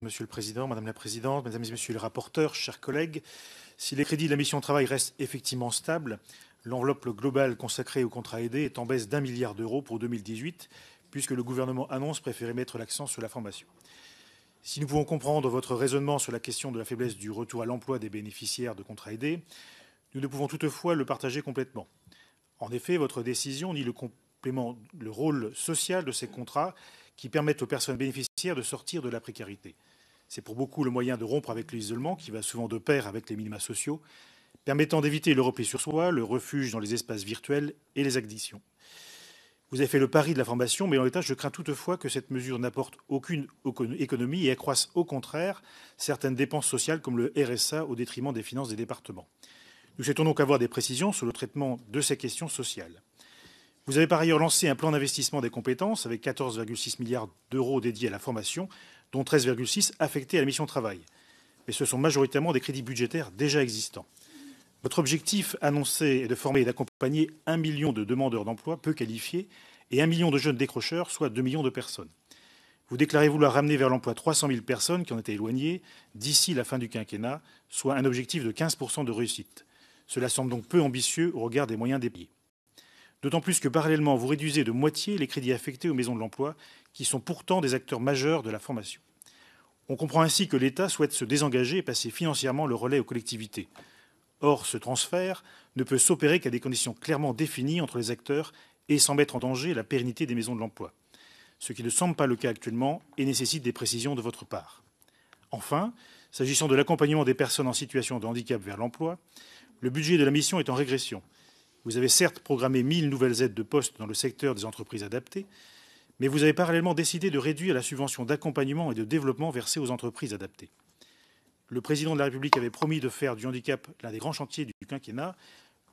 Monsieur le Président, Madame la Présidente, Mesdames et Messieurs les rapporteurs, chers collègues, si les crédits de la mission travail restent effectivement stables, l'enveloppe globale consacrée au contrat aidé est en baisse d'1 milliard d'euros pour 2018, puisque le gouvernement annonce préférer mettre l'accent sur la formation. Si nous pouvons comprendre votre raisonnement sur la question de la faiblesse du retour à l'emploi des bénéficiaires de contrats aidés, nous ne pouvons toutefois le partager complètement. En effet, votre décision nie le rôle social de ces contrats qui permettent aux personnes bénéficiaires de sortir de la précarité. C'est pour beaucoup le moyen de rompre avec l'isolement qui va souvent de pair avec les minima sociaux, permettant d'éviter le repli sur soi, le refuge dans les espaces virtuels et les addictions. Vous avez fait le pari de la formation, mais en l'état, je crains toutefois que cette mesure n'apporte aucune économie et accroisse au contraire certaines dépenses sociales comme le RSA au détriment des finances des départements. Nous souhaitons donc avoir des précisions sur le traitement de ces questions sociales. Vous avez par ailleurs lancé un plan d'investissement des compétences avec 14,6 milliards d'euros dédiés à la formation, dont 13,6 affectés à la mission travail. Mais ce sont majoritairement des crédits budgétaires déjà existants. Votre objectif annoncé est de former et d'accompagner 1 million de demandeurs d'emploi peu qualifiés et 1 million de jeunes décrocheurs, soit 2 millions de personnes. Vous déclarez vouloir ramener vers l'emploi 300 000 personnes qui en étaient éloignées d'ici la fin du quinquennat, soit un objectif de 15% de réussite. Cela semble donc peu ambitieux au regard des moyens déployés. D'autant plus que parallèlement, vous réduisez de moitié les crédits affectés aux maisons de l'emploi, qui sont pourtant des acteurs majeurs de la formation. On comprend ainsi que l'État souhaite se désengager et passer financièrement le relais aux collectivités. Or, ce transfert ne peut s'opérer qu'à des conditions clairement définies entre les acteurs et sans mettre en danger la pérennité des maisons de l'emploi, ce qui ne semble pas le cas actuellement et nécessite des précisions de votre part. Enfin, s'agissant de l'accompagnement des personnes en situation de handicap vers l'emploi, le budget de la mission est en régression. Vous avez certes programmé 1 000 nouvelles aides de poste dans le secteur des entreprises adaptées, mais vous avez parallèlement décidé de réduire la subvention d'accompagnement et de développement versée aux entreprises adaptées. Le président de la République avait promis de faire du handicap l'un des grands chantiers du quinquennat.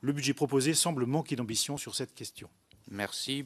Le budget proposé semble manquer d'ambition sur cette question. Merci.